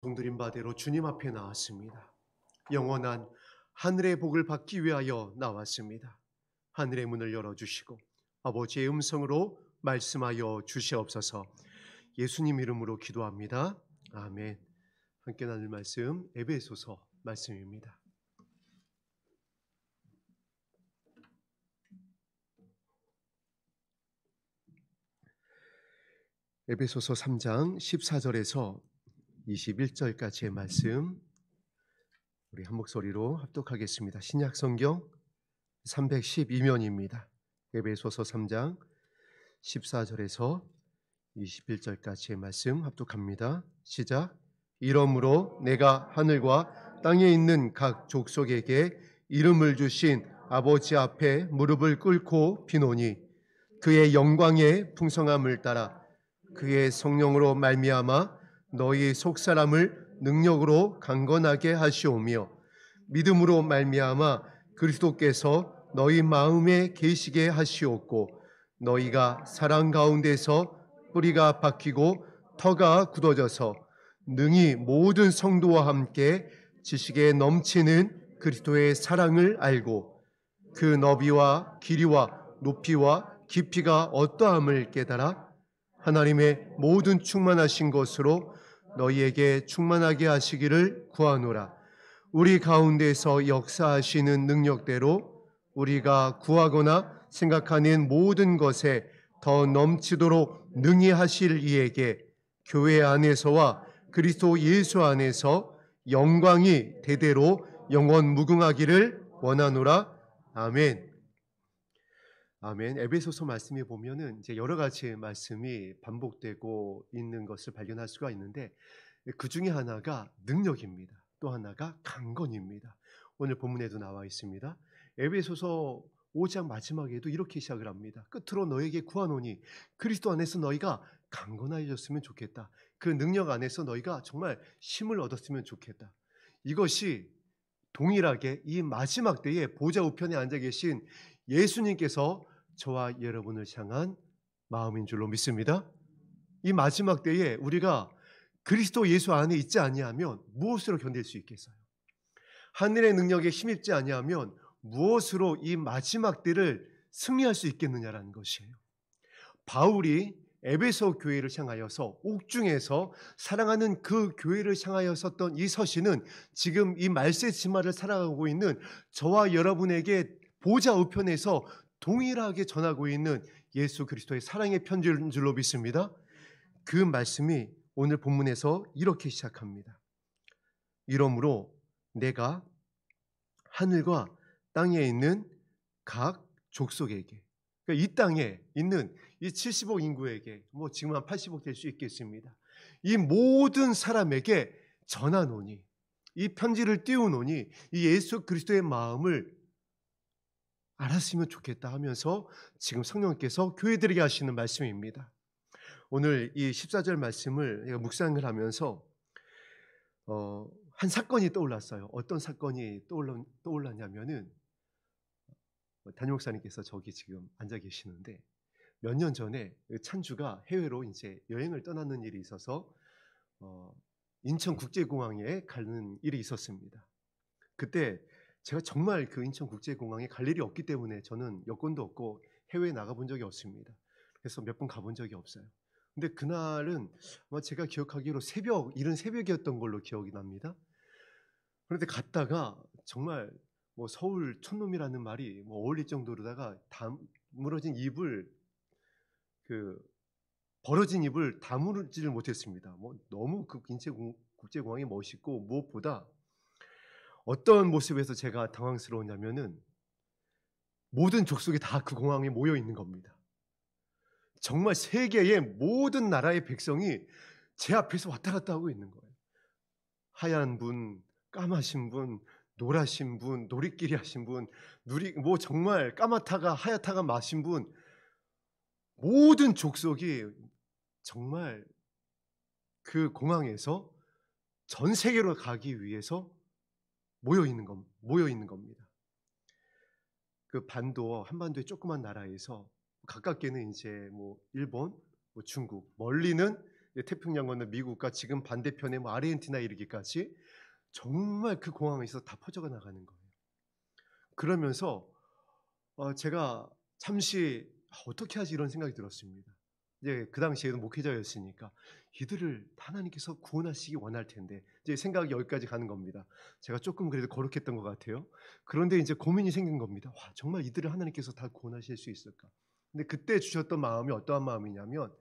성드린 바대로 주님 앞에 나왔습니다. 영원한 하늘의 복을 받기 위하여 나왔습니다. 하늘의 문을 열어주시고 아버지의 음성으로 말씀하여 주시옵소서. 예수님 이름으로 기도합니다. 아멘. 함께 나눌 말씀 에베소서 말씀입니다. 에베소서 3장 14절에서 21절까지의 말씀 우리 한 목소리로 합독하겠습니다. 신약성경 312면입니다. 에베소서 3장 14절에서 21절까지의 말씀 합독합니다. 시작. 이러므로 내가 하늘과 땅에 있는 각 족속에게 이름을 주신 아버지 앞에 무릎을 꿇고 비노니 그의 영광의 풍성함을 따라 그의 성령으로 말미암아 너희 속사람을 능력으로 강건하게 하시오며 믿음으로 말미암아 그리스도께서 너희 마음에 계시게 하시옵고 너희가 사랑 가운데서 뿌리가 박히고 터가 굳어져서 능히 모든 성도와 함께 지식에 넘치는 그리스도의 사랑을 알고 그 너비와 길이와 높이와 깊이가 어떠함을 깨달아 하나님의 모든 충만하신 것으로 너희에게 충만하게 하시기를 구하노라. 우리 가운데서 역사하시는 능력대로 우리가 구하거나 생각하는 모든 것에 더 넘치도록 능히 하실 이에게 교회 안에서와 그리스도 예수 안에서 영광이 대대로 영원 무궁하기를 원하노라. 아멘. 아멘. 에베소서 말씀에 보면은 이제 여러 가지 말씀이 반복되고 있는 것을 발견할 수가 있는데 그 중에 하나가 능력입니다. 또 하나가 강건입니다. 오늘 본문에도 나와 있습니다. 에베소서 5장 마지막에도 이렇게 시작을 합니다. 끝으로 너에게 구하노니 그리스도 안에서 너희가 강건하여졌으면 좋겠다. 그 능력 안에서 너희가 정말 힘을 얻었으면 좋겠다. 이것이 동일하게 이 마지막 때에 보좌 우편에 앉아 계신 예수님께서 저와 여러분을 향한 마음인 줄로 믿습니다. 이 마지막 때에 우리가 그리스도 예수 안에 있지 아니하면 무엇으로 견딜 수 있겠어요? 하늘의 능력에 힘입지 아니하면 무엇으로 이 마지막 때를 승리할 수 있겠느냐라는 것이에요. 바울이 에베소 교회를 향하여서 옥중에서 사랑하는 그 교회를 향하여 썼던 이 서신은 지금 이 말세 지마를 살아가고 있는 저와 여러분에게 보좌 우편에서 동일하게 전하고 있는 예수 그리스도의 사랑의 편지인 줄로 믿습니다. 그 말씀이 오늘 본문에서 이렇게 시작합니다. 이러므로 내가 하늘과 땅에 있는 각 족속에게, 그러니까 이 땅에 있는 이 70억 인구에게, 뭐 지금 한 80억 될 수 있겠습니다. 이 모든 사람에게 전하노니, 이 편지를 띄우노니 이 예수 그리스도의 마음을 알았으면 좋겠다 하면서 지금 성령께서 교회들에게 하시는 말씀입니다. 오늘 이 14절 말씀을 묵상을 하면서 한 사건이 떠올랐어요. 어떤 사건이 떠올랐냐면은 담임 목사님께서 저기 지금 앉아 계시는데 몇 년 전에 찬주가 해외로 이제 여행을 떠나는 일이 있어서 인천국제공항에 가는 일이 있었습니다. 그때 제가 정말 그 인천국제공항에 갈 일이 없기 때문에 저는 여권도 없고 해외에 나가본 적이 없습니다. 그래서 몇 번 가본 적이 없어요. 근데 그날은 아마 제가 기억하기로 이른 새벽이었던 걸로 기억이 납니다. 그런데 갔다가 정말 뭐 서울 촌놈이라는 말이 뭐 어울릴 정도로다가 벌어진 입을 다물지를 못했습니다. 뭐 너무 그 인천국제공항이 멋있고 무엇보다 어떤 모습에서 제가 당황스러웠냐면은 모든 족속이 다 그 공항에 모여 있는 겁니다. 정말 세계의 모든 나라의 백성이 제 앞에서 왔다 갔다 하고 있는 거예요. 하얀 분, 까마신 분, 노라신 분, 노리끼리 하신 분, 뭐 정말 까맣다가 하얗다가 마신 분, 모든 족속이 정말 그 공항에서 전 세계로 가기 위해서 모여 있는 겁니다. 그 한반도의 조그만 나라에서 가깝게는 이제 뭐 일본, 뭐 중국, 멀리는 태평양 건너 미국과 지금 반대편에 뭐 아르헨티나 이르기까지 정말 그 공항에서 다 퍼져가 나가는 거예요. 그러면서 제가 잠시 '어떻게 하지?' 이런 생각이 들었습니다. 이제 그 당시에도 목회자였으니까 이들을 하나님께서 구원하시기 원할 텐데 이제 생각이 여기까지 가는 겁니다. 제가 조금 그래도 거룩했던 것 같아요. 그런데 이제 고민이 생긴 겁니다. '와 정말 이들을 하나님께서 다 구원하실 수 있을까?' 근데 그때 주셨던 마음이 어떠한 마음이냐면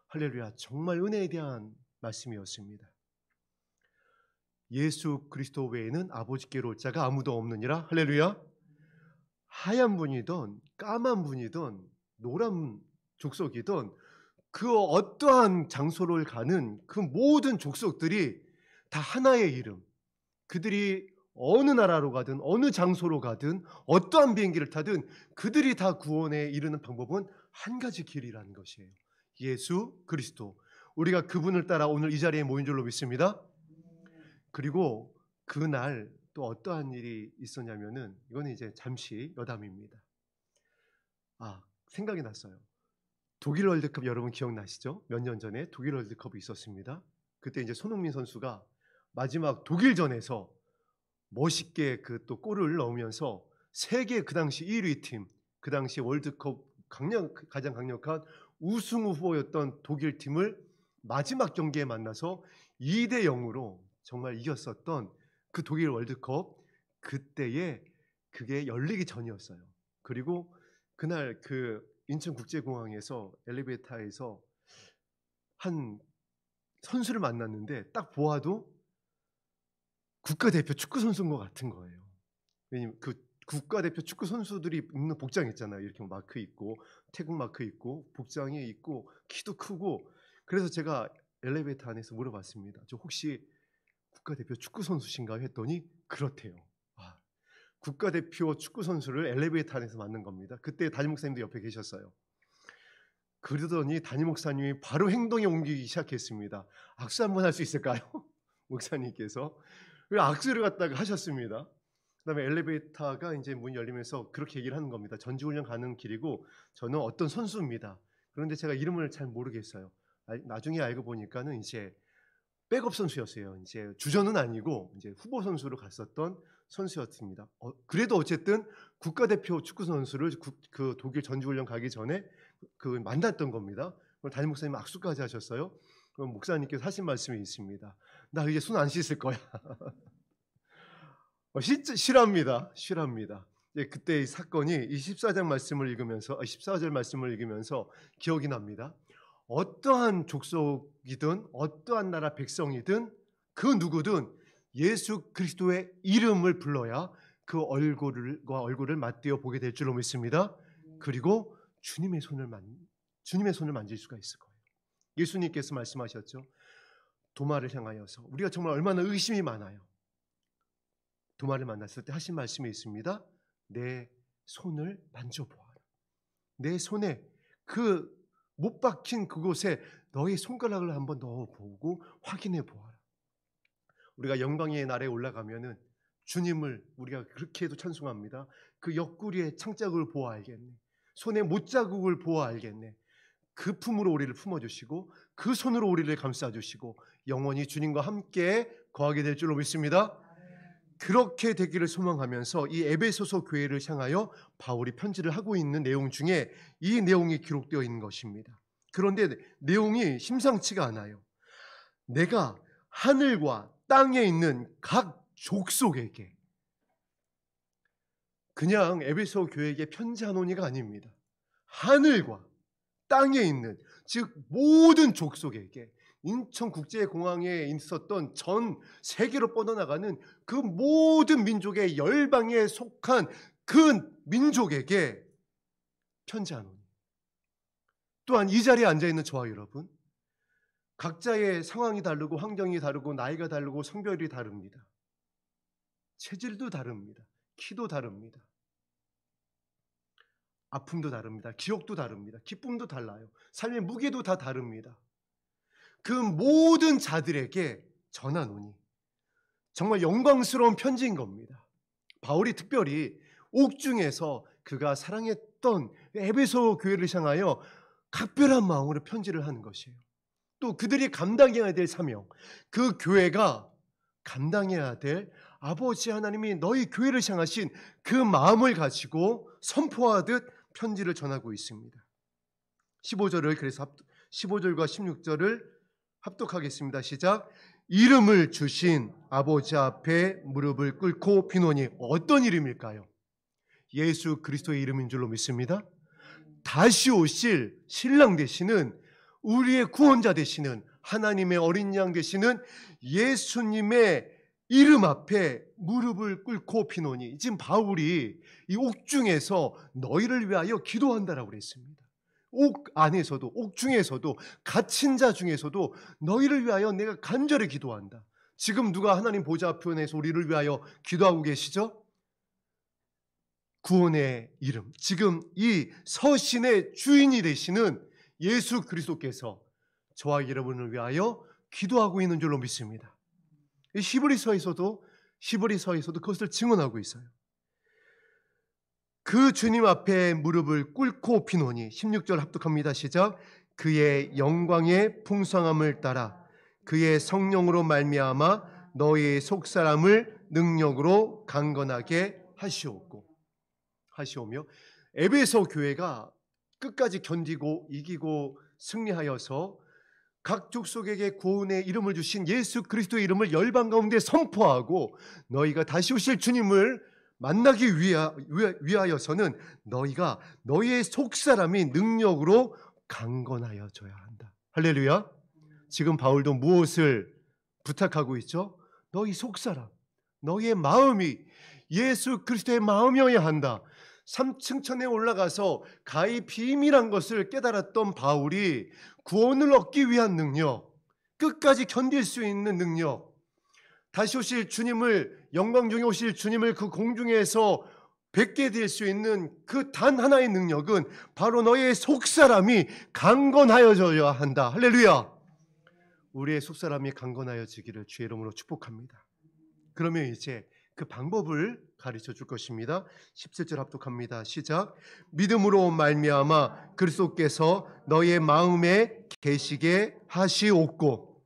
할렐루야 정말 은혜에 대한 말씀이었습니다. 예수 그리스도 외에는 아버지께로 올 자가 아무도 없느니라. 할렐루야. 하얀 분이든 까만 분이든 노란 족속이든 그 어떠한 장소를 가는 그 모든 족속들이 다 하나의 이름. 그들이 어느 나라로 가든 어느 장소로 가든 어떠한 비행기를 타든 그들이 다 구원에 이르는 방법은 한 가지 길이라는 것이에요. 예수 그리스도. 우리가 그분을 따라 오늘 이 자리에 모인 줄로 믿습니다. 그리고 그날 또 어떠한 일이 있었냐면은 이거는 이제 잠시 여담입니다. 생각이 났어요. 독일 월드컵 여러분 기억나시죠? 몇 년 전에 독일 월드컵이 있었습니다. 그때 이제 손흥민 선수가 마지막 독일전에서 멋있게 그 또 골을 넣으면서 세계 그 당시 1위 팀, 그 당시 월드컵 가장 강력한 우승 후보였던 독일 팀을 마지막 경기에 만나서 2대 0으로 정말 이겼었던 그 독일 월드컵 그때에 그게 열리기 전이었어요. 그리고 그날 그 인천국제공항에서 엘리베이터에서 한 선수를 만났는데 딱 보아도 국가대표 축구 선수인 것 같은 거예요. 왜냐면 그 국가대표 축구 선수들이 입는 복장 있잖아요. 이렇게 마크 있고 태극 마크 있고 복장이 있고 키도 크고 그래서 제가 엘리베이터 안에서 물어봤습니다. 저 혹시 국가대표 축구 선수신가요? 했더니 그렇대요. 국가대표 축구 선수를 엘리베이터 안에서 만난 겁니다. 그때 담임 목사님도 옆에 계셨어요. 그러더니 담임 목사님이 바로 행동에 옮기기 시작했습니다. 악수 한번 할 수 있을까요? 목사님께서 악수를 갖다가 하셨습니다. 그다음에 엘리베이터가 이제 문이 열리면서 그렇게 얘기를 하는 겁니다. 전지훈련 가는 길이고 저는 어떤 선수입니다. 그런데 제가 이름을 잘 모르겠어요. 나중에 알고 보니까는 이제 백업 선수였어요. 이제 주전은 아니고 이제 후보 선수로 갔었던 선수였습니다. 그래도 어쨌든 국가대표 축구 선수를 그 독일 전지훈련 가기 전에 그 만났던 겁니다. 담임 목사님 악수까지 하셨어요. 그럼 목사님께서 하신 말씀이 있습니다. 나 이제 손 안 씻을 거야. 실합니다. 그때 이 사건이 14장 말씀을 읽으면서 14절 말씀을 읽으면서 기억이 납니다. 어떠한 족속이든 어떠한 나라 백성이든 그 누구든 예수 그리스도의 이름을 불러야 그 얼굴을 맞대어 보게 될 줄로 믿습니다. 그리고 주님의 손을 만질 수가 있을 거예요. 예수님께서 말씀하셨죠. 도마를 향하여서 우리가 정말 얼마나 의심이 많아요. 도마를 만났을 때 하신 말씀이 있습니다. 내 손을 만져보아라. 내 손에 그 못 박힌 그곳에 너의 손가락을 한번 넣어보고 확인해 보아라. 우리가 영광의 날에 올라가면은 주님을 우리가 그렇게도 찬송합니다. 그 옆구리에 창자국을 보아 알겠네. 손에 못자국을 보아 알겠네. 그 품으로 우리를 품어주시고 그 손으로 우리를 감싸주시고 영원히 주님과 함께 거하게 될 줄로 믿습니다. 그렇게 되기를 소망하면서 이 에베소서 교회를 향하여 바울이 편지를 하고 있는 내용 중에 이 내용이 기록되어 있는 것입니다. 그런데 내용이 심상치가 않아요. 내가 하늘과 땅에 있는 각 족속에게 그냥 에베소 교회에게 편지하노니가 아닙니다. 하늘과 땅에 있는 즉 모든 족속에게 인천국제공항에 있었던 전 세계로 뻗어나가는 그 모든 민족의 열방에 속한 그 민족에게 편지하노니. 또한 이 자리에 앉아있는 저와 여러분 각자의 상황이 다르고 환경이 다르고 나이가 다르고 성별이 다릅니다. 체질도 다릅니다. 키도 다릅니다. 아픔도 다릅니다. 기억도 다릅니다. 기쁨도 달라요. 삶의 무게도 다 다릅니다. 그 모든 자들에게 전하노니 정말 영광스러운 편지인 겁니다. 바울이 특별히 옥중에서 그가 사랑했던 에베소 교회를 향하여 각별한 마음으로 편지를 하는 것이에요. 또 그들이 감당해야 될 사명, 그 교회가 감당해야 될 아버지 하나님이 너희 교회를 향하신 그 마음을 가지고 선포하듯 편지를 전하고 있습니다. 15절을 그래서 15절과 16절을 합독하겠습니다. 시작. 이름을 주신 아버지 앞에 무릎을 꿇고 비노니. 어떤 이름일까요? 예수 그리스도의 이름인 줄로 믿습니다. 다시 오실 신랑 되시는, 우리의 구원자 되시는, 하나님의 어린 양 되시는 예수님의 이름 앞에 무릎을 꿇고 비노니. 지금 바울이 이 옥중에서 너희를 위하여 기도한다라고 그랬습니다. 옥 안에서도, 옥 중에서도, 갇힌 자 중에서도 너희를 위하여 내가 간절히 기도한다. 지금 누가 하나님 보좌 앞에서 우리를 위하여 기도하고 계시죠? 구원의 이름, 지금 이 서신의 주인이 되시는 예수 그리스도께서 저와 여러분을 위하여 기도하고 있는 줄로 믿습니다. 히브리서에서도 그것을 증언하고 있어요. 그 주님 앞에 무릎을 꿇고 비노니. 16절 합독합니다. 시작. 그의 영광의 풍성함을 따라 그의 성령으로 말미암아 너희의 속사람을 능력으로 강건하게 하시오며. 에베소 교회가 끝까지 견디고 이기고 승리하여서 각 족속에게 구원의 이름을 주신 예수 그리스도의 이름을 열방 가운데 선포하고 너희가 다시 오실 주님을 만나기 위하여서는 너희가 너희의 속사람이 능력으로 강건하여져야 한다. 할렐루야. 지금 바울도 무엇을 부탁하고 있죠? 너희 속사람, 너희의 마음이 예수 그리스도의 마음이어야 한다. 3층천에 올라가서 가히 비밀한 것을 깨달았던 바울이 구원을 얻기 위한 능력, 끝까지 견딜 수 있는 능력, 다시 오실 주님을, 영광 중에 오실 주님을 그 공중에서 뵙게 될 수 있는 그 단 하나의 능력은 바로 너의 속사람이 강건하여져야 한다. 할렐루야. 우리의 속사람이 강건하여지기를 주의 이름으로 축복합니다. 그러면 이제 그 방법을 가르쳐 줄 것입니다. 17절 합독합니다. 시작. 믿음으로 말미암아 그리스도께서 너의 마음에 계시게 하시옵고.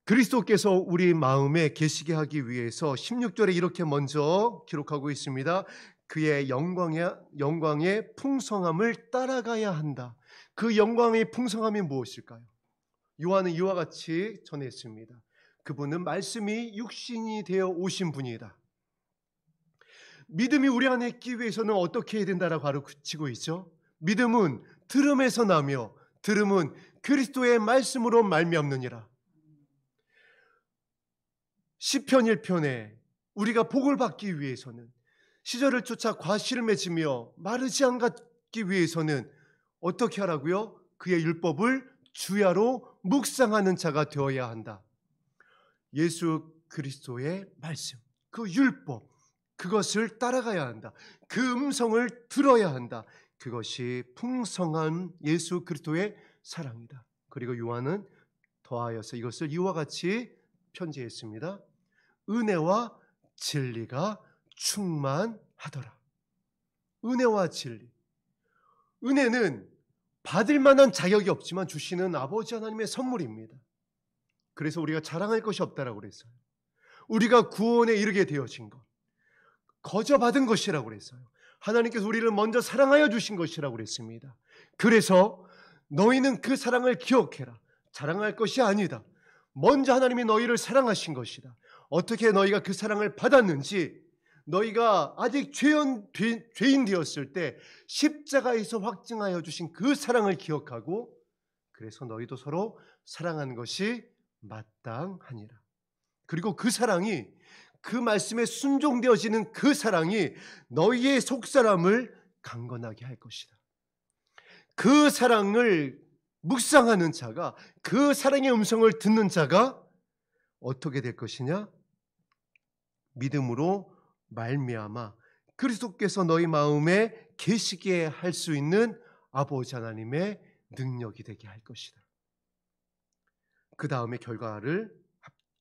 그리스도께서 우리 마음에 계시게 하기 위해서 16절에 이렇게 먼저 기록하고 있습니다. 그의 영광의 풍성함을 따라가야 한다. 그 영광의 풍성함이 무엇일까요? 요한은 이와 같이 전했습니다. 그분은 말씀이 육신이 되어 오신 분이다. 믿음이 우리 안에 있기 위해서는 어떻게 해야 된다라고 가르치고 있죠? 믿음은 들음에서 나며 들음은 그리스도의 말씀으로 말미암느니라. 시편 1편에 우리가 복을 받기 위해서는, 시절을 쫓아 과실을 맺으며 마르지 않기 위해서는 어떻게 하라고요? 그의 율법을 주야로 묵상하는 자가 되어야 한다. 예수 그리스도의 말씀, 그 율법, 그것을 따라가야 한다. 그 음성을 들어야 한다. 그것이 풍성한 예수 그리스도의 사랑이다. 그리고 요한은 더하여서 이것을 이와 같이 편지했습니다. 은혜와 진리가 충만하더라. 은혜와 진리. 은혜는 받을 만한 자격이 없지만 주시는 아버지 하나님의 선물입니다. 그래서 우리가 자랑할 것이 없다라고 그랬어요. 우리가 구원에 이르게 되어진 것, 거저 받은 것이라고 그랬어요. 하나님께서 우리를 먼저 사랑하여 주신 것이라고 그랬습니다. 그래서 너희는 그 사랑을 기억해라. 자랑할 것이 아니다. 먼저 하나님이 너희를 사랑하신 것이다. 어떻게 너희가 그 사랑을 받았는지, 너희가 아직 죄인 되었을 때 십자가에서 확증하여 주신 그 사랑을 기억하고, 그래서 너희도 서로 사랑하는 것이 마땅하니라. 그리고 그 사랑이, 그 말씀에 순종되어지는 그 사랑이 너희의 속사람을 강건하게 할 것이다. 그 사랑을 묵상하는 자가, 그 사랑의 음성을 듣는 자가 어떻게 될 것이냐? 믿음으로 말미암아 그리스도께서 너희 마음에 계시게 할 수 있는 아버지 하나님의 능력이 되게 할 것이다. 그 다음에 결과를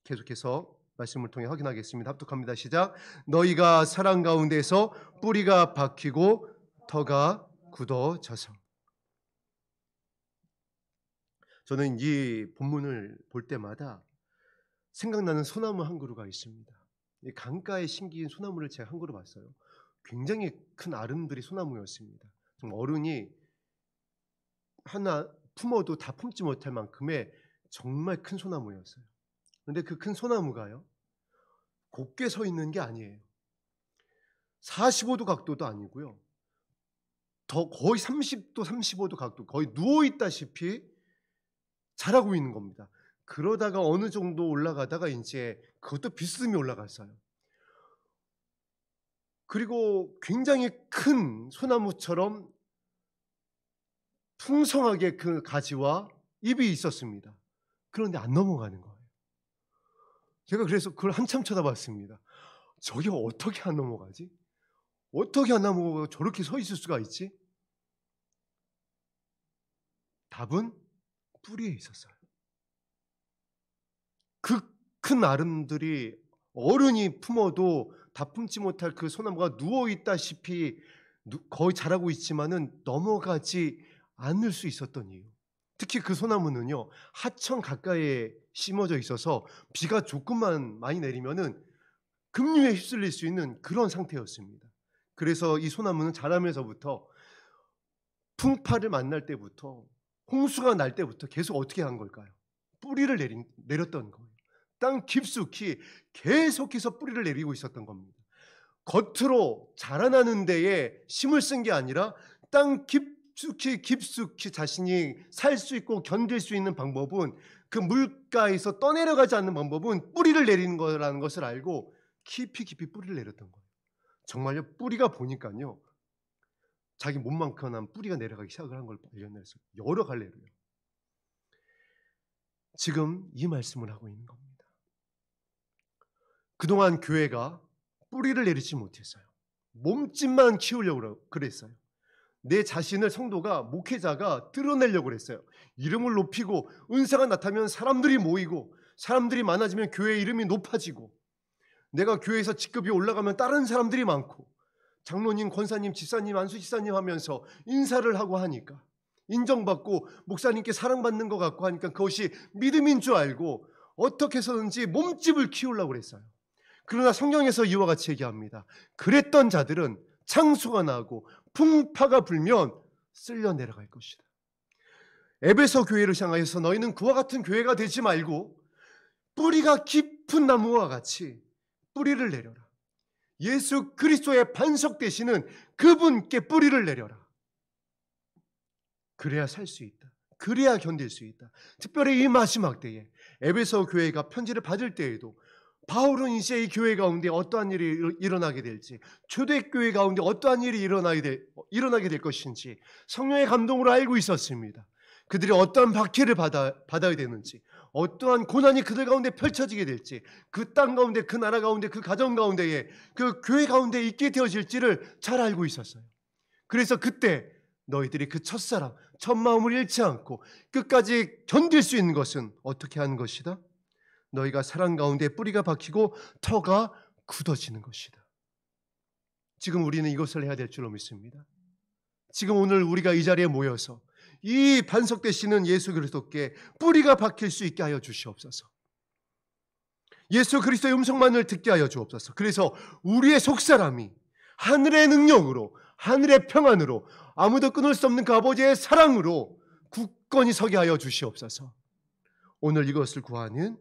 계속해서 말씀을 통해 확인하겠습니다. 합독합니다. 시작. 너희가 사랑 가운데서 뿌리가 박히고 터가 굳어져서. 저는 이 본문을 볼 때마다 생각나는 소나무 한 그루가 있습니다. 이 강가에 심긴 소나무를 제가 한 그루 봤어요. 굉장히 큰 아름드리 소나무였습니다. 좀 어른이 하나 품어도 다 품지 못할 만큼의 정말 큰 소나무였어요. 그런데 그 큰 소나무가요, 곱게 서 있는 게 아니에요. 45도 각도도 아니고요. 더 거의 30도, 35도 각도, 거의 누워 있다시피 자라고 있는 겁니다. 그러다가 어느 정도 올라가다가 이제 그것도 비스듬히 올라갔어요. 그리고 굉장히 큰 소나무처럼 풍성하게 그 가지와 잎이 있었습니다. 그런데 안 넘어가는 거예요. 제가 그래서 그걸 한참 쳐다봤습니다. 저게 어떻게 안 넘어가지? 어떻게 안 넘어가고 저렇게 서 있을 수가 있지? 답은 뿌리에 있었어요. 그 큰 아름들이 어른이 품어도 다 품지 못할 그 소나무가 누워 있다시피 거의 자라고 있지만은 넘어가지 않을 수 있었던 이유. 특히 그 소나무는요, 하천 가까이에 심어져 있어서 비가 조금만 많이 내리면은 급류에 휩쓸릴 수 있는 그런 상태였습니다. 그래서 이 소나무는 자라면서부터 풍파를 만날 때부터, 홍수가 날 때부터 계속 어떻게 한 걸까요? 뿌리를 내렸던 거예요. 땅 깊숙이 계속해서 뿌리를 내리고 있었던 겁니다. 겉으로 자라나는 데에 힘을 쓴 게 아니라 땅 깊숙이 자신이 살 수 있고 견딜 수 있는 방법은, 그 물가에서 떠내려가지 않는 방법은 뿌리를 내리는 거라는 것을 알고 깊이 뿌리를 내렸던 거예요. 정말요, 뿌리가 보니까요, 자기 몸만큼은 뿌리가 내려가기 시작을 한 걸 발견했어요. 여러 갈래로요. 지금 이 말씀을 하고 있는 겁니다. 그동안 교회가 뿌리를 내리지 못했어요. 몸집만 키우려고 그랬어요. 내 자신을 성도가, 목회자가 드러내려고 그랬어요. 이름을 높이고 은사가 나타나면 사람들이 모이고, 사람들이 많아지면 교회의 이름이 높아지고, 내가 교회에서 직급이 올라가면 다른 사람들이 많고, 장로님, 권사님, 집사님, 안수집사님 하면서 인사를 하고 하니까, 인정받고 목사님께 사랑받는 것 같고 하니까 그것이 믿음인 줄 알고 어떻게 해서든지 몸집을 키우려고 그랬어요. 그러나 성경에서 이와 같이 얘기합니다. 그랬던 자들은 창수가 나고 풍파가 불면 쓸려 내려갈 것이다. 에베소 교회를 향하여서 너희는 그와 같은 교회가 되지 말고 뿌리가 깊은 나무와 같이 뿌리를 내려라. 예수 그리스도의 반석 되시는 그분께 뿌리를 내려라. 그래야 살 수 있다. 그래야 견딜 수 있다. 특별히 이 마지막 때에 에베소 교회가 편지를 받을 때에도 바울은 이제 이 교회 가운데 어떠한 일이 일어나게 될지, 초대교회 가운데 어떠한 일이 일어나게 될 것인지 성령의 감동으로 알고 있었습니다. 그들이 어떠한 박해를 받아야 되는지, 어떠한 고난이 그들 가운데 펼쳐지게 될지, 그 땅 가운데, 그 나라 가운데, 그 가정 가운데에, 그 교회 가운데 있게 되어질지를 잘 알고 있었어요. 그래서 그때 너희들이 그 첫사랑, 첫 마음을 잃지 않고 끝까지 견딜 수 있는 것은 어떻게 하는 것이다? 너희가 사랑 가운데 뿌리가 박히고 터가 굳어지는 것이다. 지금 우리는 이것을 해야 될 줄로 믿습니다. 지금 오늘 우리가 이 자리에 모여서 이 반석 되시는 예수 그리스도께 뿌리가 박힐 수 있게 하여 주시옵소서. 예수 그리스도의 음성만을 듣게 하여 주옵소서. 그래서 우리의 속사람이 하늘의 능력으로, 하늘의 평안으로, 아무도 끊을 수 없는 그 아버지의 사랑으로 굳건히 서게 하여 주시옵소서. 오늘 이것을 구하는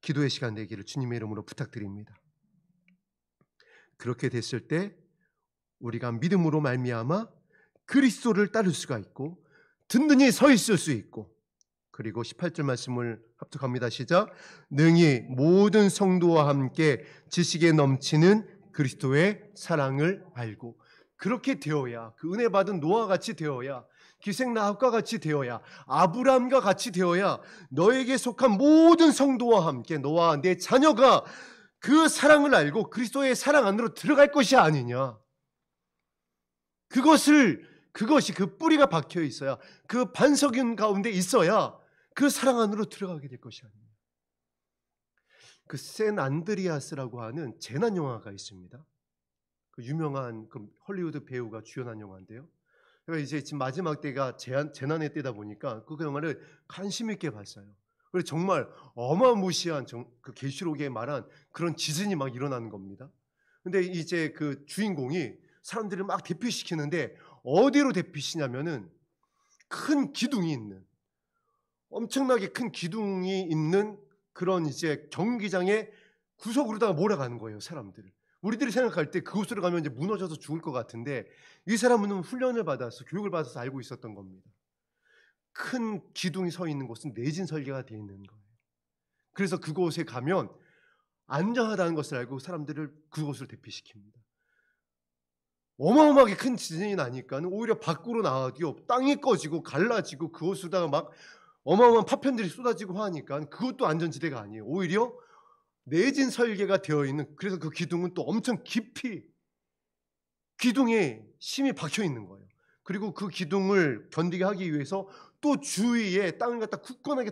기도의 시간 되기를 주님의 이름으로 부탁드립니다. 그렇게 됐을 때 우리가 믿음으로 말미암아 그리스도를 따를 수가 있고 든든히 서 있을 수 있고, 그리고 18절 말씀을 합독합니다. 시작. 능히 모든 성도와 함께 지식에 넘치는 그리스도의 사랑을 알고, 그렇게 되어야, 그 은혜 받은 노아와 같이 되어야, 기생 라합과 같이 되어야, 아브라함과 같이 되어야 너에게 속한 모든 성도와 함께 너와 내 자녀가 그 사랑을 알고 그리스도의 사랑 안으로 들어갈 것이 아니냐. 그것이 그 뿌리가 박혀 있어야, 그 반석인 가운데 있어야 그 사랑 안으로 들어가게 될 것이 아니냐. 그 샌 안드리아스라고 하는 재난 영화가 있습니다. 그 유명한 그 헐리우드 배우가 주연한 영화인데요. 제가 이제 지금 마지막 때가 재난의 때다 보니까 그 영화를 관심 있게 봤어요. 그래서 정말 어마무시한 그 계시록에 말한 그런 지진이 막 일어나는 겁니다. 근데 이제 그 주인공이 사람들을 막 대피시키는데 어디로 대피시냐면은 큰 기둥이 있는, 엄청나게 큰 기둥이 있는 그런 이제 경기장의 구석으로다가 몰아가는 거예요, 사람들을. 우리들이 생각할 때 그곳으로 가면 이제 무너져서 죽을 것 같은데 이 사람은 훈련을 받아서 교육을 받아서 알고 있었던 겁니다. 큰 기둥이 서 있는 곳은 내진 설계가 되어 있는 거예요. 그래서 그곳에 가면 안전하다는 것을 알고 사람들을 그곳으로 대피시킵니다. 어마어마하게 큰 지진이 나니까 오히려 밖으로 나와도 땅이 꺼지고 갈라지고 그곳에다가 막 어마어마한 파편들이 쏟아지고 하니까 그것도 안전지대가 아니에요. 오히려 내진 설계가 되어 있는, 그래서 그 기둥은 또 엄청 깊이 기둥에 심이 박혀 있는 거예요. 그리고 그 기둥을 견디게 하기 위해서 또 주위에 땅을 갖다 굳건하게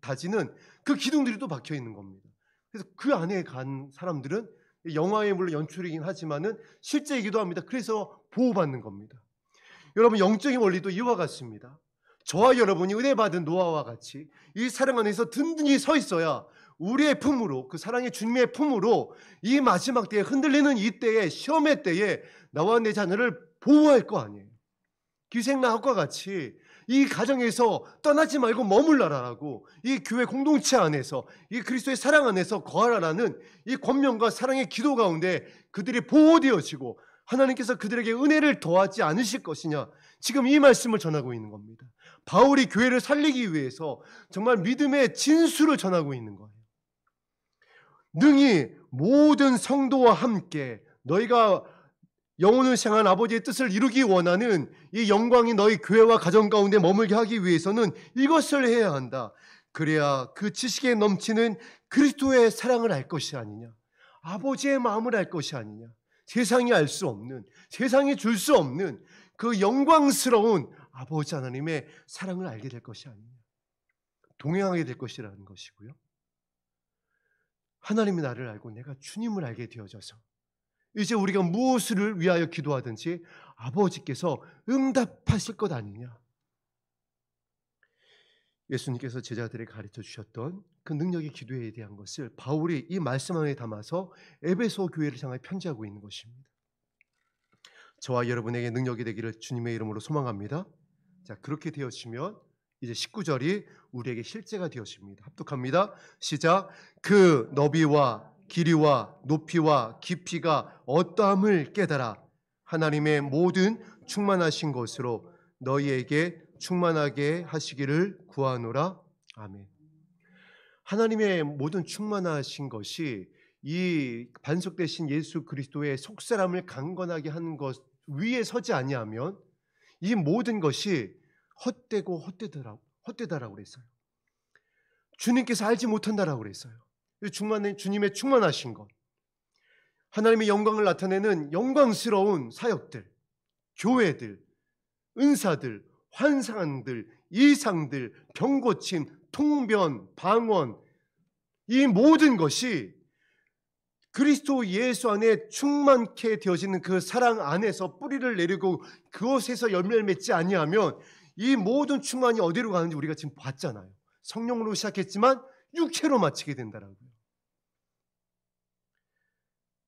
다지는 그 기둥들이 또 박혀 있는 겁니다. 그래서 그 안에 간 사람들은 영화에 물론 연출이긴 하지만은 실제이기도 합니다. 그래서 보호받는 겁니다. 여러분, 영적인 원리도 이와 같습니다. 저와 여러분이 은혜 받은 노아와 같이 이 사랑 안에서 든든히 서 있어야 우리의 품으로, 그 사랑의 주님의 품으로 이 마지막 때에 흔들리는 이 때에, 시험의 때에 나와 내 자녀를 보호할 거 아니에요. 기생나합과 같이 이 가정에서 떠나지 말고 머물러라라고, 이 교회 공동체 안에서, 이 그리스도의 사랑 안에서 거하라라는 이 권면과 사랑의 기도 가운데 그들이 보호되어지고 하나님께서 그들에게 은혜를 더하지 않으실 것이냐, 지금 이 말씀을 전하고 있는 겁니다. 바울이 교회를 살리기 위해서 정말 믿음의 진수를 전하고 있는 거예요. 능히 모든 성도와 함께 너희가 영혼을 향한 아버지의 뜻을 이루기 원하는 이 영광이 너희 교회와 가정 가운데 머물게 하기 위해서는 이것을 해야 한다. 그래야 그 지식에 넘치는 그리스도의 사랑을 알 것이 아니냐, 아버지의 마음을 알 것이 아니냐, 세상이 알 수 없는, 세상이 줄 수 없는 그 영광스러운 아버지 하나님의 사랑을 알게 될 것이 아니냐, 동행하게 될 것이라는 것이고요. 하나님이 나를 알고 내가 주님을 알게 되어져서 이제 우리가 무엇을 위하여 기도하든지 아버지께서 응답하실 것 아니냐. 예수님께서 제자들에게 가르쳐 주셨던 그 능력의 기도에 대한 것을 바울이 이 말씀 안에 담아서 에베소 교회를 향해 편지하고 있는 것입니다. 저와 여러분에게 능력이 되기를 주님의 이름으로 소망합니다. 자, 그렇게 되어지면 이제 19절이 우리에게 실제가 되어집니다. 합독합니다. 시작. 그 너비와 길이와 높이와 깊이가 어떠함을 깨달아 하나님의 모든 충만하신 것으로 너희에게 충만하게 하시기를 구하노라. 아멘. 하나님의 모든 충만하신 것이 이 반석되신 예수 그리스도의 속사람을 강건하게 하는 것 위에 서지 아니하면 이 모든 것이 헛되고 헛되다라고 그랬어요. 주님께서 알지 못한다라고 그랬어요. 주님의 충만하신 것, 하나님의 영광을 나타내는 영광스러운 사역들, 교회들, 은사들, 환상들, 이상들, 병고침, 통변, 방언, 이 모든 것이 그리스도 예수 안에 충만케 되어지는 그 사랑 안에서 뿌리를 내리고 그것에서 열매를 맺지 아니하면 이 모든 충만이 어디로 가는지 우리가 지금 봤잖아요. 성령으로 시작했지만 육체로 마치게 된다라고요.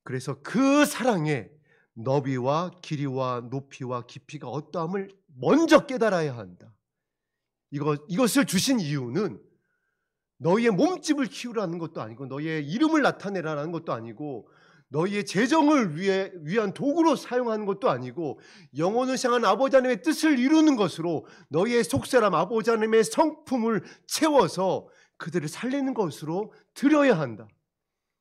그래서 그 사랑의 너비와 길이와 높이와 깊이가 어떠함을 먼저 깨달아야 한다. 이것을 주신 이유는 너희의 몸집을 키우라는 것도 아니고 너희의 이름을 나타내라는 것도 아니고 너희의 재정을 위한 도구로 사용하는 것도 아니고 영혼을 향한 아버지 하나님의 뜻을 이루는 것으로 너희의 속사람 아버지 하나님의 성품을 채워서 그들을 살리는 것으로 드려야 한다.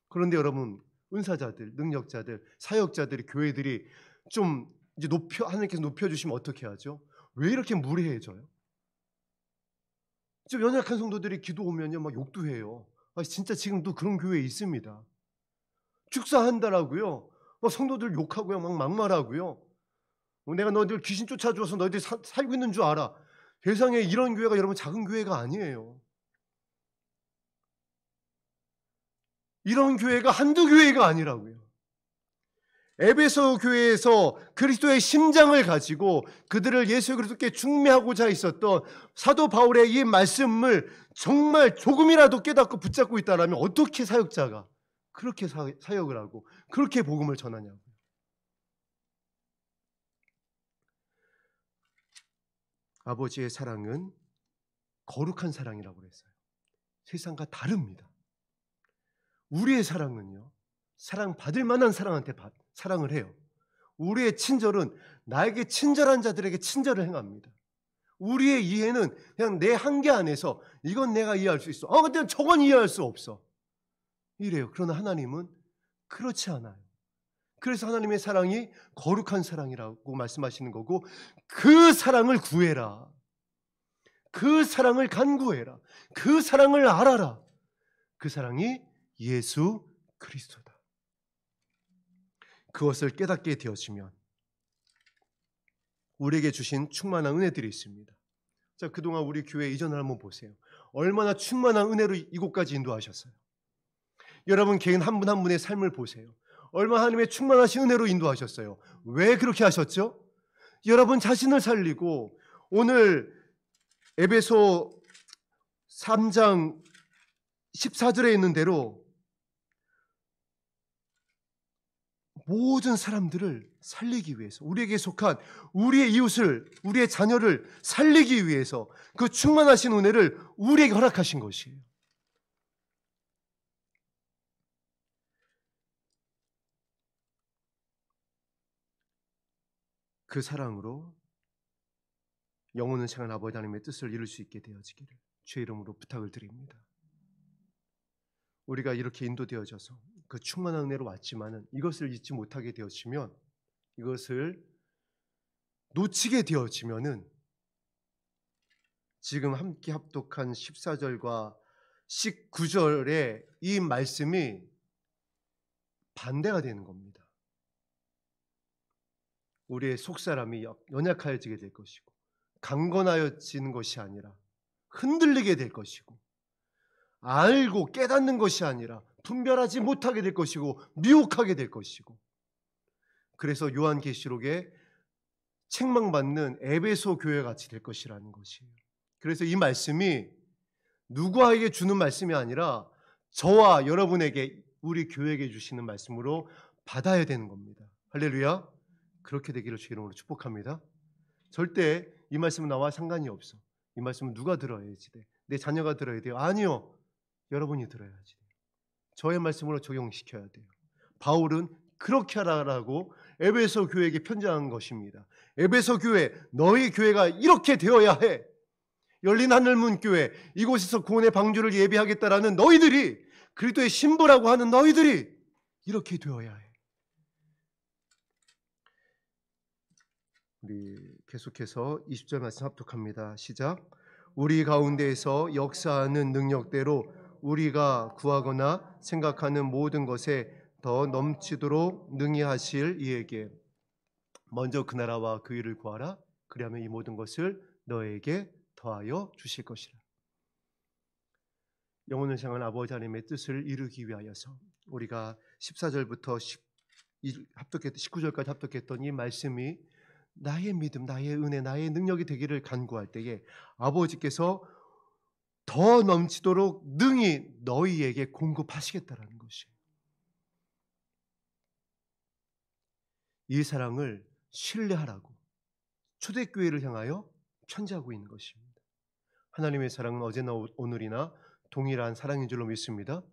그런데 여러분, 은사자들, 능력자들, 사역자들이, 교회들이 좀 이제 하나님께서 높여주시면 어떻게 하죠? 왜 이렇게 무례해져요? 좀 연약한 성도들이 기도 오면요, 막 욕도 해요. 진짜 지금도 그런 교회 있습니다. 축사한다라고요, 막 성도들 욕하고요, 막 막말하고요. 내가 너희들 귀신 쫓아주어서 너희들 살고 있는 줄 알아. 세상에 이런 교회가 여러분 작은 교회가 아니에요. 이런 교회가 한두 교회가 아니라고요. 에베소 교회에서 그리스도의 심장을 가지고 그들을 예수 그리스도께 중매하고자 있었던 사도 바울의 이 말씀을 정말 조금이라도 깨닫고 붙잡고 있다면 어떻게 사역자가 그렇게 사역을 하고 그렇게 복음을 전하냐고요. 아버지의 사랑은 거룩한 사랑이라고 그랬어요. 세상과 다릅니다. 우리의 사랑은요, 사랑받을 만한 사랑한테 사랑을 해요. 우리의 친절은 나에게 친절한 자들에게 친절을 행합니다. 우리의 이해는 그냥 내 한계 안에서 이건 내가 이해할 수 있어. 근데 저건 이해할 수 없어. 이래요. 그러나 하나님은 그렇지 않아요. 그래서 하나님의 사랑이 거룩한 사랑이라고 말씀하시는 거고, 그 사랑을 구해라. 그 사랑을 간구해라. 그 사랑을 알아라. 그 사랑이 예수 그리스도다. 그것을 깨닫게 되어지면 우리에게 주신 충만한 은혜들이 있습니다. 자, 그동안 우리 교회 이전을 한번 보세요. 얼마나 충만한 은혜로 이곳까지 인도하셨어요. 여러분 개인 한 분 한 분의 삶을 보세요. 얼마나 하나님의 충만하신 은혜로 인도하셨어요. 왜 그렇게 하셨죠? 여러분 자신을 살리고 오늘 에베소 3장 14절에 있는 대로 모든 사람들을 살리기 위해서, 우리에게 속한 우리의 이웃을, 우리의 자녀를 살리기 위해서 그 충만하신 은혜를 우리에게 허락하신 것이에요. 그 사랑으로 영원한 생활 아버지 하나님의 뜻을 이룰 수 있게 되어지기를 주의 이름으로 부탁을 드립니다. 우리가 이렇게 인도되어져서 그 충만한 은혜로 왔지만은 이것을 잊지 못하게 되어지면, 이것을 놓치게 되어지면은 지금 함께 합독한 14절과 19절의 이 말씀이 반대가 되는 겁니다. 우리의 속사람이 연약해지게 될 것이고 강건하여지는 것이 아니라 흔들리게 될 것이고, 알고 깨닫는 것이 아니라 분별하지 못하게 될 것이고 미혹하게 될 것이고, 그래서 요한계시록에 책망받는 에베소 교회 같이 될 것이라는 것이에요. 그래서 이 말씀이 누구에게 주는 말씀이 아니라 저와 여러분에게, 우리 교회에게 주시는 말씀으로 받아야 되는 겁니다. 할렐루야. 그렇게 되기를 주의 이름으로 축복합니다. 절대 이 말씀은 나와 상관이 없어. 이 말씀은 누가 들어야지 돼? 내 자녀가 들어야 돼요? 아니요. 여러분이 들어야지 돼요. 저의 말씀으로 적용시켜야 돼요. 바울은 그렇게 하라고 에베소 교회에게 편지한 것입니다. 에베소 교회, 너희 교회가 이렇게 되어야 해. 열린 하늘문 교회, 이곳에서 구원의 방주를 예비하겠다라는 너희들이, 그리스도의 신부라고 하는 너희들이 이렇게 되어야 해. 우리 계속해서 20절 말씀 합독합니다. 시작. 우리 가운데에서 역사하는 능력대로 우리가 구하거나 생각하는 모든 것에 더 넘치도록 능히 하실 이에게 먼저 그 나라와 그 일을 구하라. 그리하면 이 모든 것을 너에게 더하여 주실 것이라. 영원을 향한 아버지 하나님의 뜻을 이루기 위하여서 우리가 14절부터 19절까지 합독했던 이 말씀이 나의 믿음, 나의 은혜, 나의 능력이 되기를 간구할 때에 아버지께서 더 넘치도록 능히 너희에게 공급하시겠다라는 것이에요. 이 사랑을 신뢰하라고 초대교회를 향하여 편지하고 있는 것입니다. 하나님의 사랑은 어제나 오늘이나 동일한 사랑인 줄로 믿습니다.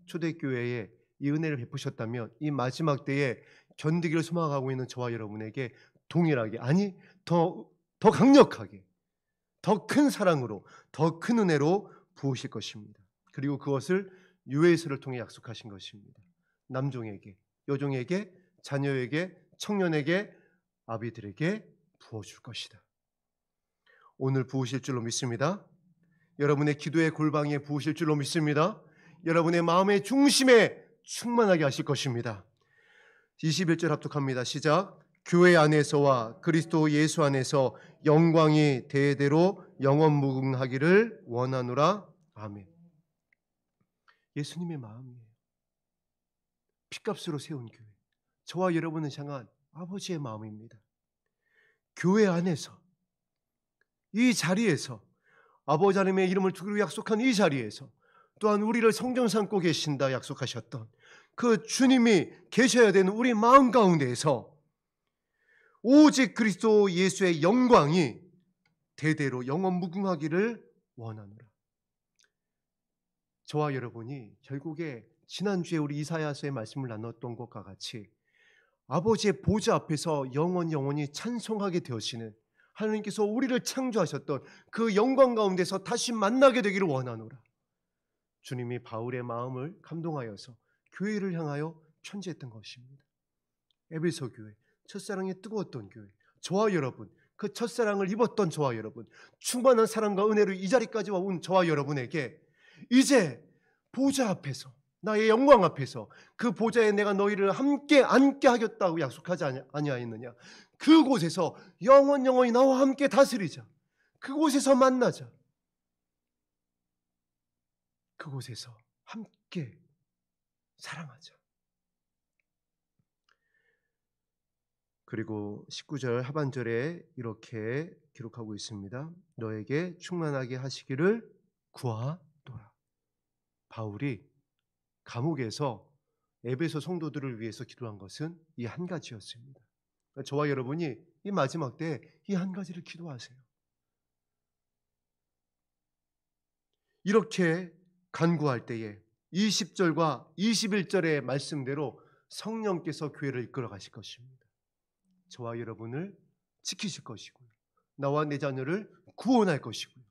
초대교회에 이 은혜를 베푸셨다면 이 마지막 때에 견디기를 소망하고 있는 저와 여러분에게 동일하게, 아니 더 강력하게, 더 큰 사랑으로, 더 큰 은혜로 부으실 것입니다. 그리고 그것을 유에서를 통해 약속하신 것입니다. 남종에게, 여종에게, 자녀에게, 청년에게, 아비들에게 부어줄 것이다. 오늘 부으실 줄로 믿습니다. 여러분의 기도의 골방에 부으실 줄로 믿습니다. 여러분의 마음의 중심에 충만하게 하실 것입니다. 21절 합독합니다. 시작. 교회 안에서와 그리스도 예수 안에서 영광이 대대로 영원무궁하기를 원하노라. 아멘. 예수님의 마음이에요. 핏값으로 세운 교회, 저와 여러분을 향한 아버지의 마음입니다. 교회 안에서, 이 자리에서, 아버지 하나님의 이름을 두기로 약속한 이 자리에서, 또한 우리를 성전 삼고 계신다 약속하셨던 그 주님이 계셔야 되는 우리 마음 가운데에서 오직 그리스도 예수의 영광이 대대로 영원 무궁하기를 원하노라. 저와 여러분이 결국에 지난주에 우리 이사야서의 말씀을 나눴던 것과 같이 아버지의 보좌 앞에서 영원히 찬송하게 되시는 하나님께서 우리를 창조하셨던 그 영광 가운데서 다시 만나게 되기를 원하노라. 주님이 바울의 마음을 감동하여서 교회를 향하여 편지했던 것입니다. 에베소 교회, 첫사랑에 뜨거웠던 교회, 저와 여러분, 그 첫사랑을 입었던 저와 여러분, 충만한 사랑과 은혜로 이 자리까지 온 저와 여러분에게 이제 보좌 앞에서, 나의 영광 앞에서 그 보좌에 내가 너희를 함께 앉게 하겠다고 약속하지 아니하였느냐. 그곳에서 영원히 나와 함께 다스리자. 그곳에서 만나자. 그곳에서 함께 사랑하자. 그리고 19절 하반절에 이렇게 기록하고 있습니다. 너에게 충만하게 하시기를 구하노라. 바울이 감옥에서 에베소 성도들을 위해서 기도한 것은 이 한 가지였습니다. 저와 여러분이 이 마지막 때 이 한 가지를 기도하세요. 이렇게 간구할 때에 20절과 21절의 말씀대로 성령께서 교회를 이끌어 가실 것입니다. 저와 여러분을 지키실 것이고요. 나와 내 자녀를 구원할 것이고요.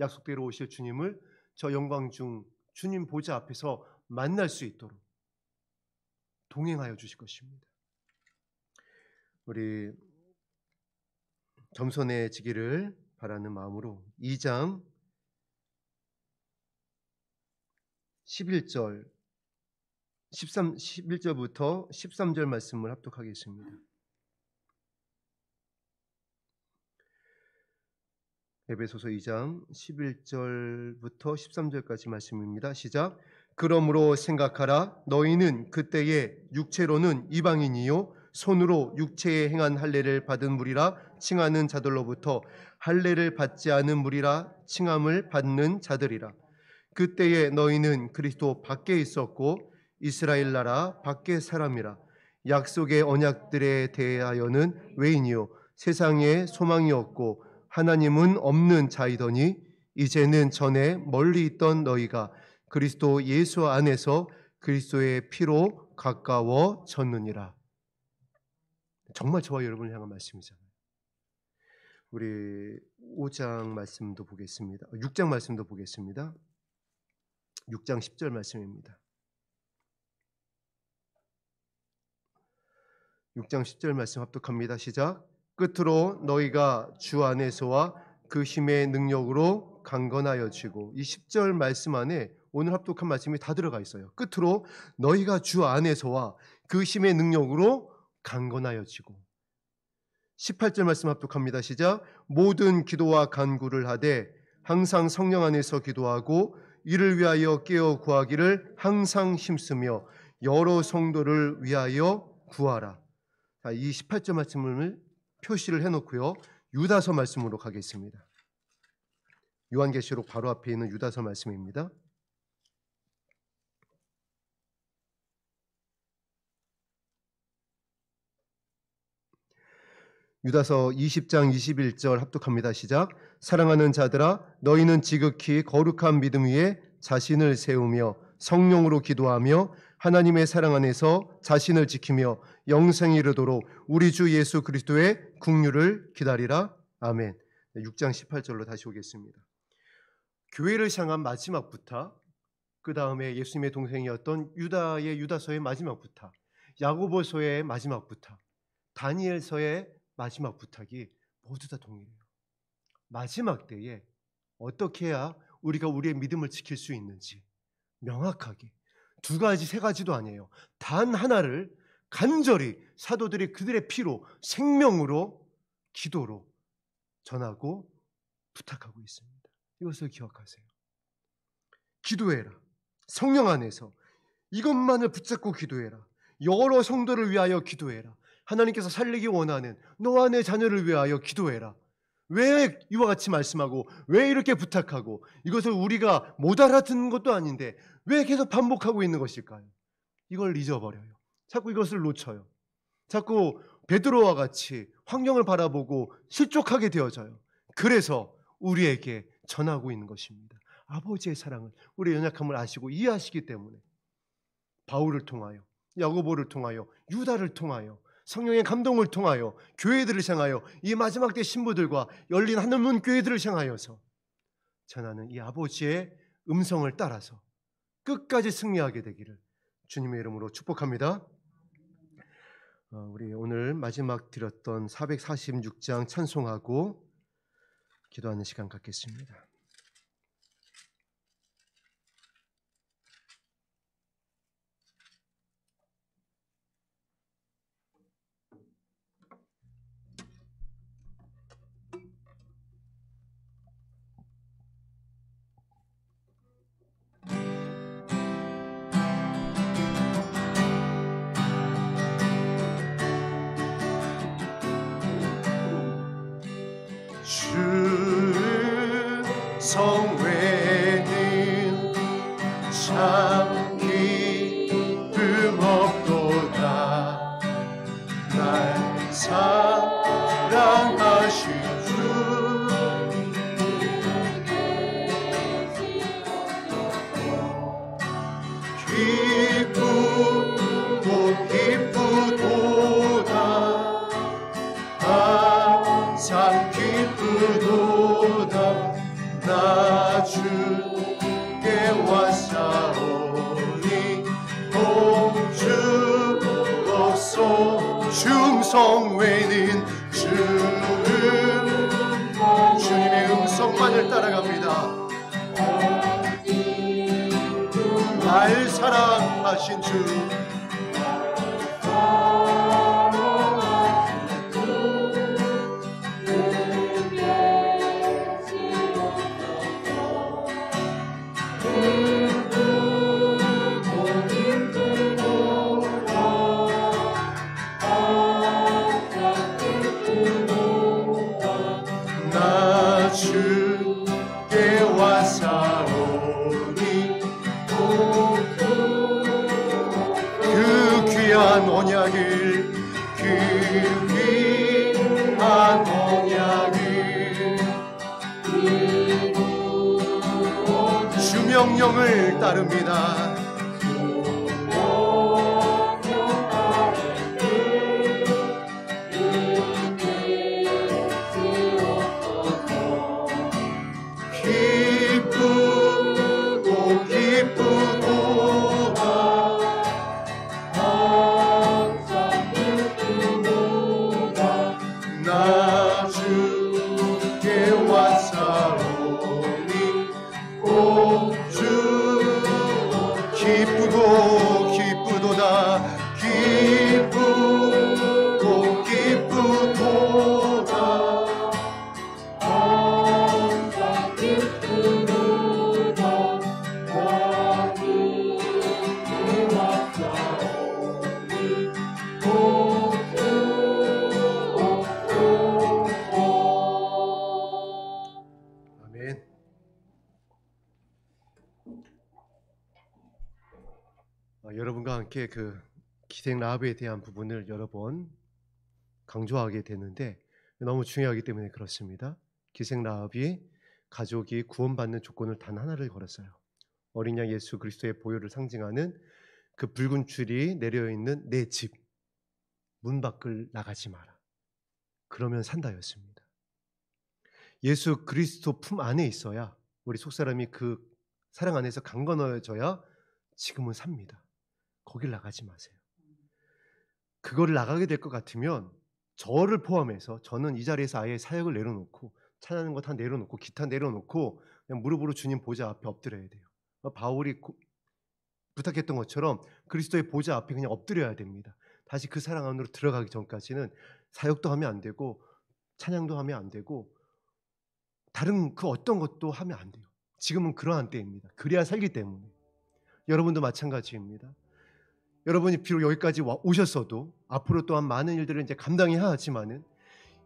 약속대로 오실 주님을 저 영광 중 주님 보좌 앞에서 만날 수 있도록 동행하여 주실 것입니다. 우리 겸손해지기를 바라는 마음으로 2장 11절부터 13절 말씀을 합독하겠습니다. 에베소서 2장 11절부터 13절까지 말씀입니다. 시작. 그러므로 생각하라. 너희는 그때에 육체로는 이방인이요 손으로 육체에 행한 할례를 받은 무리라 칭하는 자들로부터 할례를 받지 않은 무리라 칭함을 받는 자들이라. 그때에 너희는 그리스도 밖에 있었고 이스라엘 나라 밖의 사람이라. 약속의 언약들에 대하여는 외인이요 세상에 소망이 없고 하나님은 없는 자이더니 이제는 전에 멀리 있던 너희가 그리스도 예수 안에서 그리스도의 피로 가까워졌느니라. 정말 저와 여러분을 향한 말씀이잖아요. 우리 5장 말씀도 보겠습니다. 6장 말씀도 보겠습니다. 6장 10절 말씀입니다. 6장 10절 말씀 합독합니다. 시작. 끝으로 너희가 주 안에서와 그 힘의 능력으로 강건하여지고, 이 10절 말씀 안에 오늘 합독한 말씀이 다 들어가 있어요. 끝으로 너희가 주 안에서와 그 힘의 능력으로 강건하여지고. 18절 말씀 합독합니다. 시작. 모든 기도와 간구를 하되 항상 성령 안에서 기도하고 이를 위하여 깨어 구하기를 항상 힘쓰며 여러 성도를 위하여 구하라. 자, 이 18절 말씀을 표시를 해놓고요. 유다서 말씀으로 가겠습니다. 요한계시록 바로 앞에 있는 유다서 말씀입니다. 유다서 20장 21절 합독합니다. 시작. 사랑하는 자들아 너희는 지극히 거룩한 믿음 위에 자신을 세우며 성령으로 기도하며 하나님의 사랑 안에서 자신을 지키며 영생에 이르도록 우리 주 예수 그리스도의 긍휼을 기다리라. 아멘. 6장 18절로 다시 오겠습니다. 교회를 향한 마지막 부탁, 그 다음에 예수님의 동생이었던 유다의 유다서의 마지막 부탁, 야고보서의 마지막 부탁, 다니엘서의 마지막 부탁이 모두 다 동일해요. 마지막 때에 어떻게 해야 우리가 우리의 믿음을 지킬 수 있는지 명확하게, 두 가지, 세 가지도 아니에요. 단 하나를 간절히 사도들이 그들의 피로, 생명으로, 기도로 전하고 부탁하고 있습니다. 이것을 기억하세요. 기도해라. 성령 안에서 이것만을 붙잡고 기도해라. 여러 성도를 위하여 기도해라. 하나님께서 살리기 원하는 너와 내 자녀를 위하여 기도해라. 왜 이와 같이 말씀하고 왜 이렇게 부탁하고 이것을 우리가 못 알아듣는 것도 아닌데 왜 계속 반복하고 있는 것일까요? 이걸 잊어버려요. 자꾸 이것을 놓쳐요. 자꾸 베드로와 같이 환경을 바라보고 실족하게 되어져요. 그래서 우리에게 전하고 있는 것입니다. 아버지의 사랑을, 우리의 연약함을 아시고 이해하시기 때문에 바울을 통하여, 야고보를 통하여, 유다를 통하여, 성령의 감동을 통하여 교회들을 향하여 이 마지막 때 신부들과 열린 하늘문 교회들을 향하여서 전하는 이 아버지의 음성을 따라서 끝까지 승리하게 되기를 주님의 이름으로 축복합니다. 우리 오늘 마지막 드렸던 446장 찬송하고 기도하는 시간 갖겠습니다. 성 외에는 참 기쁨 없도다. 날 사랑하신 주 기쁘고 기쁘도다. 항상 기쁘도다. 나 주께 왔사오니 공주로서 중성 외는 주님의 음성만을 따라갑니다. 날 사랑하신 주 언약을 그 귀한 언약을 주 명령을 따릅니다. 기쁘고 기쁘도다. 나 주께 왔사오니 공주 기쁘고 기쁘도다. 기쁘고 기쁘도다. 항상 기쁘도다. 나 주께 왔사오니 아멘. 여러분과 함께 그 기생 라합에 대한 부분을 여러 번 강조하게 되는데 너무 중요하기 때문에 그렇습니다. 기생 라합이 가족이 구원받는 조건을 단 하나를 걸었어요. 어린 양 예수 그리스도의 보혈을 상징하는 그 붉은 줄이 내려 있는 내 집 문 밖을 나가지 마라. 그러면 산다였습니다. 예수 그리스도 품 안에 있어야 우리 속사람이 그 사랑 안에서 강건해져야 지금은 삽니다. 거길 나가지 마세요. 그거를 나가게 될 것 같으면 저를 포함해서 저는 이 자리에서 아예 사역을 내려놓고 찬양하는 거 다 내려놓고 기타 내려놓고 그냥 무릎으로 주님 보좌 앞에 엎드려야 돼요. 바울이 부탁했던 것처럼 그리스도의 보좌 앞에 그냥 엎드려야 됩니다. 다시 그 사랑 안으로 들어가기 전까지는 사역도 하면 안 되고 찬양도 하면 안 되고 다른 그 어떤 것도 하면 안 돼요. 지금은 그러한 때입니다. 그래야 살기 때문에. 여러분도 마찬가지입니다. 여러분이 비록 여기까지 오셨어도 앞으로 또한 많은 일들을 이제 감당해야 하지만은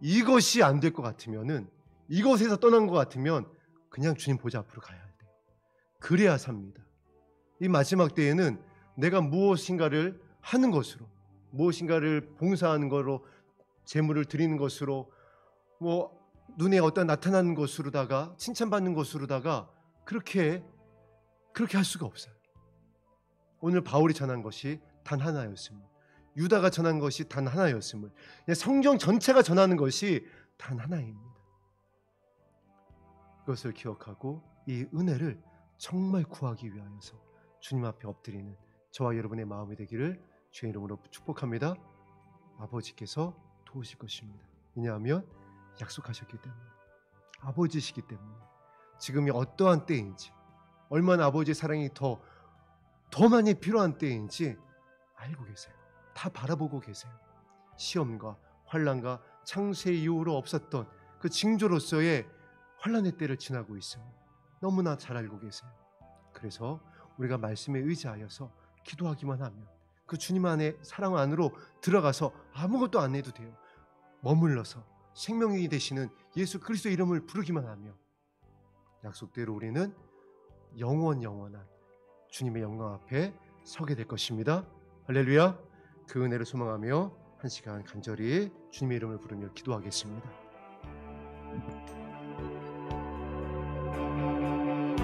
이것이 안 될 것 같으면은, 이곳에서 떠난 것 같으면 그냥 주님 보좌 앞으로 가야 돼요. 그래야 삽니다. 이 마지막 때에는 내가 무엇인가를 하는 것으로, 무엇인가를 봉사하는 것으로, 재물을 드리는 것으로, 뭐 눈에 어떤 나타나는 것으로다가, 칭찬받는 것으로다가 그렇게 할 수가 없어요. 오늘 바울이 전한 것이 단 하나였음을, 유다가 전한 것이 단 하나였음을, 성경 전체가 전하는 것이 단 하나입니다. 그것을 기억하고 이 은혜를 정말 구하기 위하여서 주님 앞에 엎드리는 저와 여러분의 마음이 되기를 주의 이름으로 축복합니다. 아버지께서 도우실 것입니다. 왜냐하면 약속하셨기 때문에, 아버지시기 때문에, 지금이 어떠한 때인지, 얼마나 아버지의 사랑이 더 많이 필요한 때인지 알고 계세요. 다 바라보고 계세요. 시험과 환난과 창세 이후로 없었던 그 징조로서의 환난의 때를 지나고 있음을 너무나 잘 알고 계세요. 그래서 우리가 말씀에 의지하여서 기도하기만 하면, 그 주님 안에 사랑 안으로 들어가서 아무것도 안 해도 돼요. 머물러서 생명이 되시는 예수 그리스도의 이름을 부르기만 하며 약속대로 우리는 영원한 주님의 영광 앞에 서게 될 것입니다. 할렐루야. 그 은혜를 소망하며 한 시간 간절히 주님의 이름을 부르며 기도하겠습니다.